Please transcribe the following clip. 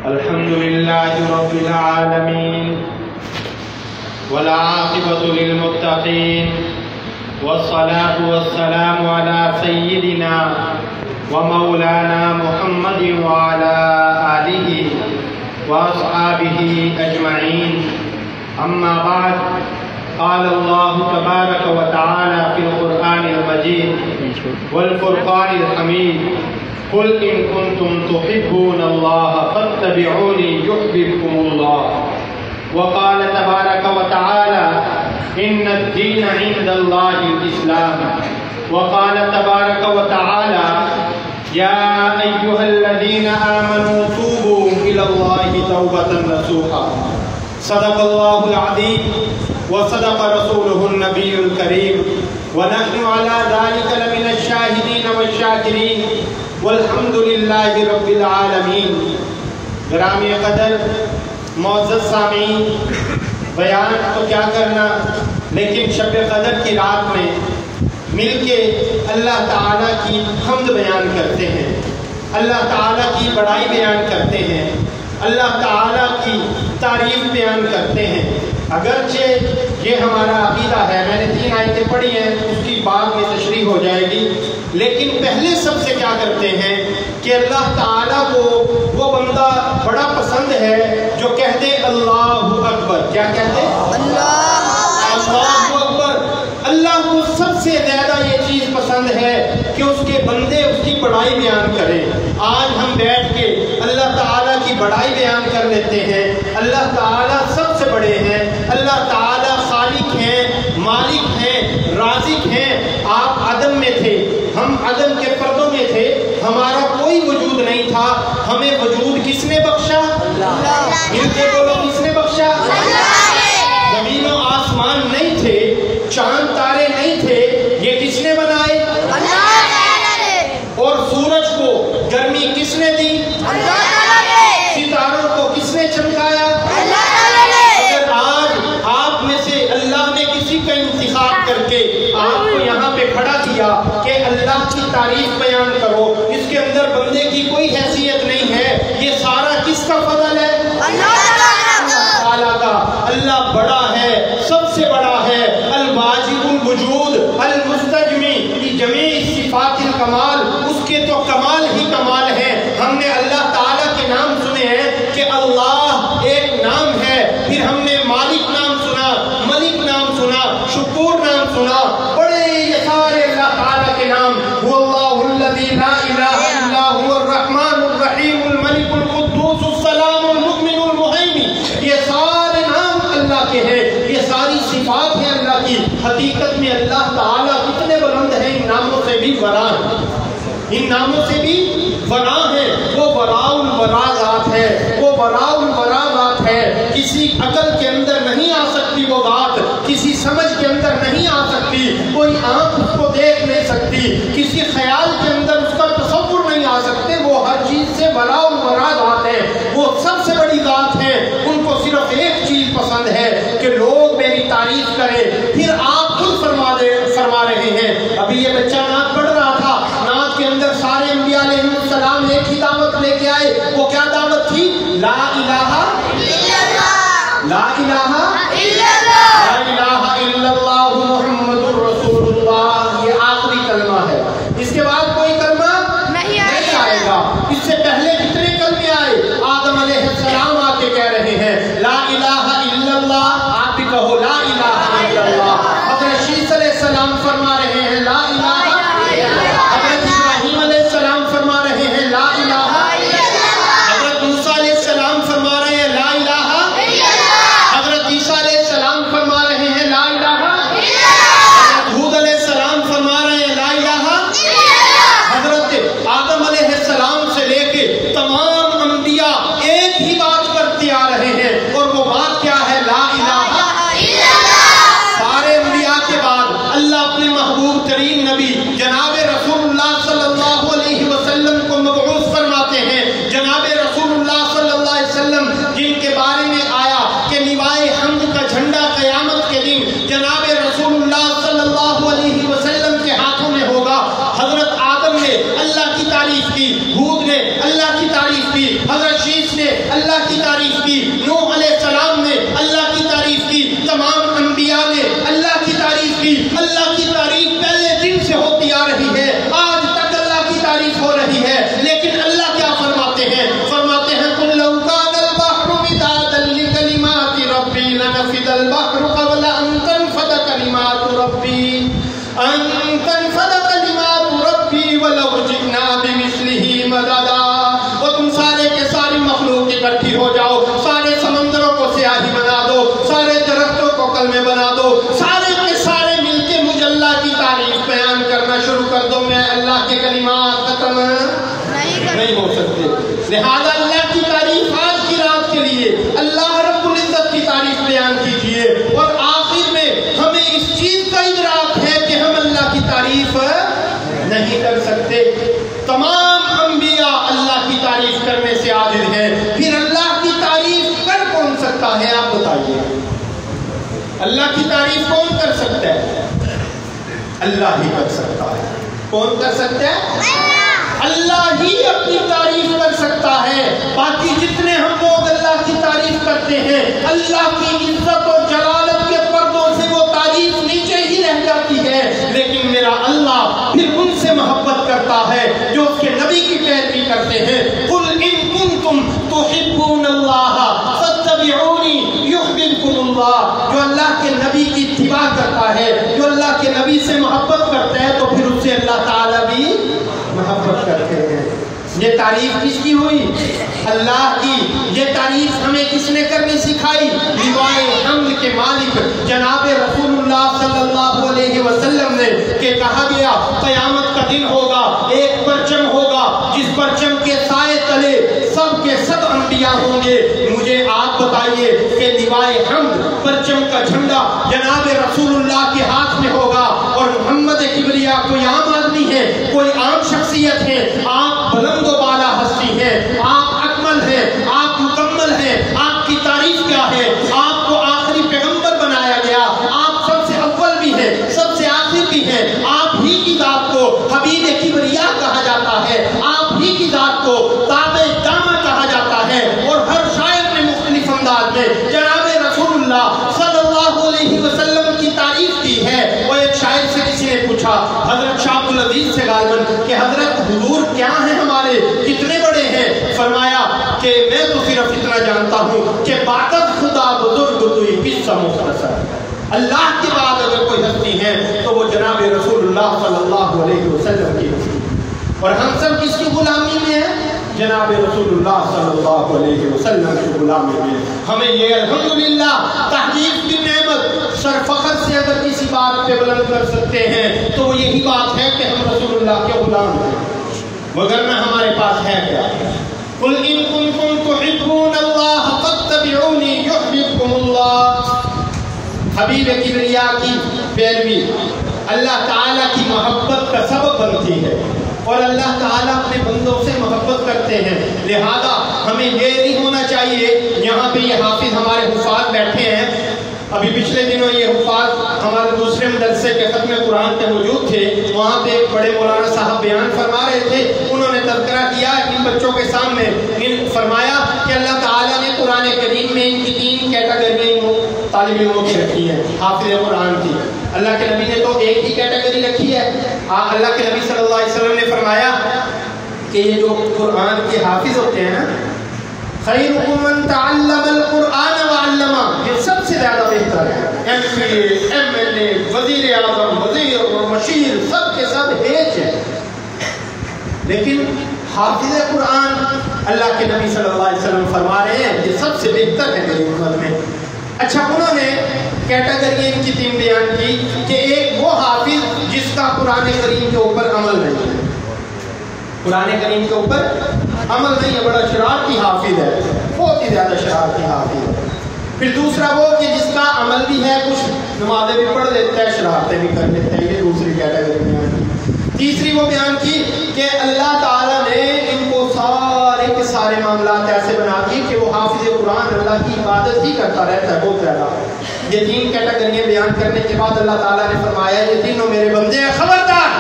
الحمد لله رب العالمين والعاقبة للمتقين والصلاة والسلام على سيدنا ومولانا محمد وعلى آله وأصحابه أجمعين. أما بعد، قال الله تبارك وتعالى في القرآن المجيد والفرقان الحميد: قل إن كنتم تحبون الله فاتبعوني يحببكم الله. وقال تبارك وتعالى: إن الدين عند الله الإسلام. وقال تبارك وتعالى: يا أيها الذين آمنوا توبوا إلى الله توبة نصوحا. صدق الله العظيم وصدق رسوله النبي الكريم، ونحن على ذلك لمن الشاهدين والشاكرين، والحمد للہ رب العالمین. گرامی قدر معزز سامعین، بیان تو کیا کرنا، لیکن شب قدر کی رات میں مل کے اللہ تعالیٰ کی حمد بیان کرتے ہیں، اللہ تعالیٰ کی بڑائی بیان کرتے ہیں، اللہ تعالیٰ کی تعریف بیان کرتے ہیں. اگرچہ یہ ہمارا عقیدہ ہے، میں نے 3 آیتیں پڑھی ہیں، اس کی بعد میں تشریح ہو جائے گی، لیکن پہلے سب سے کیا کرتے ہیں کہ اللہ تعالیٰ کو وہ بندہ بڑا پسند ہے جو کہتے اللہ اکبر. کیا کہتے؟ اللہ اکبر. اللہ کو سب سے زیادہ یہ چیز پسند ہے کہ اس کے بندے اس کی بڑائی بیان کریں. آج ہم بیٹھ کے اللہ تعالیٰ کی بڑائی بیان کر لیتے ہیں. اللہ تعالیٰ سب سے بڑے ہیں، اللہ تعالیٰ خالق ہیں، مالک ہیں، رازق ہیں. آپ عدم میں تھے، ہم عدم کے پردوں میں تھے، ہمارا کوئی وجود نہیں تھا، ہمیں وجود کس نے بخشا؟ اللہ. مل کے بولو، کس نے بخشا؟ اللہ. زمین و آسمان نہیں تھے، چاند تارے نہیں تھے، یہ کس نے بنائے؟ اللہ. اور سورج کو گرمی کس نے دی؟ اللہ. ستاروں کو کس نے چمکایا؟ اللہ. اگر آج آپ میں سے اللہ نے کسی کا انتخاب کر کے آپ کو یہاں پہ کھڑا کیا کہ اللہ کی تعریف بیان کرو، اس کے اندر بندے کی کوئی حیثیت نہیں ہے، یہ سارا کس کا فضل ہے؟ اللہ تعالیٰ کا. اللہ بڑا ہے، سب سے بڑا ہے، الواجب الوجود المستجمی جمیع صفات الکمال. اس کے تو کمال ہی کمال ہے. ہم نے اللہ تعالیٰ کے نام سنے ہیں کہ اللہ ایک نام ہے، پھر ہم نے مالک نام سنا، ملک نام سنا، شکور نام سنا، بڑے یہ سارے اللہ تعالیٰ کے نام. هو اللہ الذی لا الہ الا هو الرحمن الرحیم الملک القدوس السلام المؤمن المہیمن. یہ سارے نام اللہ کے ہیں، یہ ساری صفات ہیں اللہ کی. حقیقت میں اللہ تعالیٰ کتنے بلند ہیں، ان ناموں سے بھی ورا ہے، ان ناموں سے بھی ورا ہے. وہ وراء الورا ذات ہے، وہ وراء الورا ذات ہے. کسی عقل کے اندر نہیں آ سکتی وہ ذات، کسی سمجھ کے اندر نہیں آ سکتی، کوئی آنکھ اس کو دیکھ نہیں سکتی، کسی خیال کے اندر اس کا تصور نہیں آ سکتے. وہ ہر چیز سے وراء الورا ذات ہے، وہ سب سے بڑی ذات ہے. ان کو صرف ایک چیز پسند ہے کہ لوگ میری تعریف کریں. پھر آپ خود فرما رہے ہیں، ابھی یہ بچہ نعت پڑھ رہا تھا، نعت کے اندر سارے انبیاء علیہ السلام ایک ہی دعوت لے کے آئے. وہ کیا دعوت تھی؟ لا الہ الا اللہ، لا الہ الا اللہ، لا الہ الا اللہ محمد الرسول اللہ. یہ آخری کلمہ ہے، اس کے بعد کوئی کلمہ نہیں آئے گا. اس سے پہلے کتنے کلمے آئے؟ آدم علیہ السلام آ کے کہہ رہے ہیں لا الہ الا اللہ. آپ بھی کہو لا الہ الا اللہ. حضرت شیس علیہ السلام فرما رہے ہیں لا الہ الا اللہ. حضرت ابراہیم علیہ السلام فرما رہے ہیں لا الہ الا اللہ. حضرت موسیٰ علیہ السلام فرما رہے ہیں لا الہ الا اللہ. حضرت عیسیٰ علیہ السلام فرما رہے ہیں لا الہ الا اللہ. حضرت نے اللہ کی تعریف کی، نوح علیہ السلام نے اللہ کی تعریف کی، تمام انبیاء نے اللہ کی تعریف کی۔ اللہ کی تعریف پہلے دن سے ہوتی آ رہی ہے، آج تک اللہ کی تعریف ہو رہی ہے، لیکن اللہ کیا فرماتے ہیں؟ فرماتے ہیں قُل لَوْ كَانَ الْبَحْرُ مِدَادًا لِكَلِمَاتِ رَبِّي لَنَفِدَ الْبَحْرُ قَبْلَ أَن تَنفَدَ كَلِمَاتُ رَبِّي وَلَوْ جِئْنَا بِمِثْلِهِ مَدَدًا۔ اور تم سارے کے ساری مخلوق اکٹھی ہو جاؤ، سارے سمندروں کو سیاہی بنا دو، سارے درختوں کو قلمیں بنا دو، سارے کے سارے مل کے مجھے اللہ کی تعریف بیان کرنا شروع کر دو، میں اللہ کے کلمات ختم نہیں ہو سکتے۔ لہذا اللہ کی تعریف آج کی رات کے لیے اللہ رب العزت کی تعریف بیان کیجئے، اور آخر میں ہمیں اس چیز کا ادراک ہے کہ ہم اللہ کی تعریف نہیں کر سکتے۔ تمام انبیاء اللہ کی تعریف کرنے سے عاجز ہیں، پھر اللہ کی تعریف کر کون سکتا ہے؟ آپ بتائیے، اللہ کی تعریف کون کر سکتا ہے؟ اللہ ہی کر سکتا ہے۔ کون کر سکتا ہے؟ اللہ ہی اپنی تعریف کر سکتا ہے۔ باقی جتنے ہم لوگ اللہ کی تعریف کرتے ہیں، اللہ کی عزت اور جلالت کے پردوں سے وہ تعریف نیچے ہی رہ جاتی ہے، لیکن میرا اللہ پھر ان سے محبت کرتا ہے جو اس کے نبی کی پیروی کرتے ہیں۔ قُلْ إِن كُنتُمْ تُحِبُّونَ اللَّهَ فَاتَّبِعُونِي يُحْبِبْكُمُ اللَّهُ۔ جو اللہ کے نبی کی اتباع کرتا ہے، جو اللہ کے نبی سے محبت کرتا ہے، تو پھر اس سے اللہ تعالیٰ بھی محبت کرتے ہیں۔ یہ تعریف کس کی ہوئی؟ اللہ کی۔ یہ تعریف ہمیں کس نے کرنی سکھائی؟ لوائے حمد کے مالک جناب رسول اللہ صلی اللہ علیہ وسلم نے، کہ کہا گیا قیامت کا دن ہوگا، ایک پرچم ہوگا جس پرچم کے سائے تلے سب کے سب انبیاء ہوں گے۔ مجھے آپ بتائیے کہ لوائے حمد پرچم کا جھنڈا جناب رسول اللہ کے ہاتھ میں ہوگا، اور محمد کبریا کوئی عام آدمی ہے، کوئی عام شخصیت ہے؟ آپ بلند و بالا ہستی ہیں، آپ اکمل ہیں، آپ مکمل ہیں، آپ کی تعریف کیا ہے؟ آپ کو آخری پیغمبر بنایا گیا، آپ سب سے اول بھی ہیں، سب سے آخر بھی ہیں، آپ ہی کی ذات کو حبیب کبریا کہا جاتا ہے، آپ ہی کی ذات کو تابع دامہ کہا جاتا ہے، اور ہر شاعر نے مختلف انداز میں جناب رسول اللہ صلی اللہ علیہ وسلم کی تعریف کی ہے۔ وہ ایک شاعر سے کسی نے پوچھا، حضرت شاہ عبدالعزیز سے غالباً، کہ حضرت حضور کیا ہیں ہمارے، کتنے بڑے ہیں؟ فرمایا کہ میں تو صرف اتنا جانتا ہوں کہ باقت خدا بزرگ توئی قصہ مختصر، اللہ کے بعد اگر کوئی ہستی ہے تو وہ جناب رسول اللہ صلی اللہ علیہ وسلم کی ہستی، اور ہم سب کس کی غلامی میں ہیں؟ جناب رسول اللہ صلی اللہ علیہ وسلم کی غلامی میں۔ ہمیں یہ الحمدللہ تحریف کی نعمت سر فخر سے اگر کسی بات پہ بلند کر سکتے ہیں تو وہ یہی بات ہے کہ ہم رسول اللہ کے غلام ہیں، وگرنہ ہمارے پاس ہے کیا؟ قُلْ إِن كُنتُمْ تُحِبُّونَ اللَّهَ فَاتَّبِعُونِي يُحْبِبْكُمُ اللَّهُ۔ حبیب کبریا کی پیروی اللہ تعالیٰ کی محبت کا سبب بنتی ہے، اور اللہ تعالیٰ اپنے بندوں سے محبت کرتے ہیں۔ لہذا ہمیں یہ نہیں ہونا چاہیے، یہاں پہ یہ حافظ ہمارے حفاظ بیٹھے ہیں، ابھی پچھلے دنوں یہ حفاظ ہمارے دوسرے مدرسے کے ختم قرآن کے موجود تھے، وہاں پہ ایک بڑے مولانا صاحب بیان فرما رہے تھے، انہوں نے تذکرہ کیا ان بچوں کے سامنے، فرمایا کہ اللہ تعالیٰ نے قرآن کریم میں ان کی 3 کیٹیگریاں طالب علموں کی رکھی ہیں، حافظ قرآن کی۔ اللہ کے نبی نے تو ایک ہی کیٹیگری رکھی ہے۔ اللہ کے نبی صلی اللہ علیہ وسلم نے فرمایا کہ یہ جو قرآن کے حافظ ہوتے ہیں نا، خیرکم من تعلم القرآن وعلمہ، یہ سب سے زیادہ بہتر ہے۔ MLA وزیر اعظم وزیر اور مشیر سب کے سب ایک ہیں، لیکن حافظ قرآن اللہ کے نبی صلی اللہ علیہ وسلم فرما رہے ہیں یہ سب سے بہتر ہے میری امت میں۔ اچھا، انہوں نے کیٹیگری ان کی 3 بیان کی کہ ایک وہ حافظ جس کا قرآن کریم کے اوپر عمل نہیں ہے، قرآن کریم کے اوپر عمل نہیں ہے، بڑا شرارتی حافظ ہے، بہت ہی زیادہ شرارتی حافظ ہے۔ پھر دوسرا وہ کہ جس کا عمل بھی ہے، کچھ نمازیں بھی پڑھ لیتا ہے، شرارتیں بھی کر لیتے ہیں، یہ دوسری کیٹیگری بیان کی۔ تیسری وہ بیان کی کہ اللہ تعالیٰ نے ان کو سارے کے سارے معاملات ایسے بنا دیے کہ وہ حافظ قرآن اللہ کی عبادت ہی کرتا رہتا ہے بہت زیادہ۔ یہ 3 کیٹیگریاں بیان کرنے کے بعد اللہ تعالیٰ نے فرمایا یہ تینوں میرے بندے ہیں، خبردار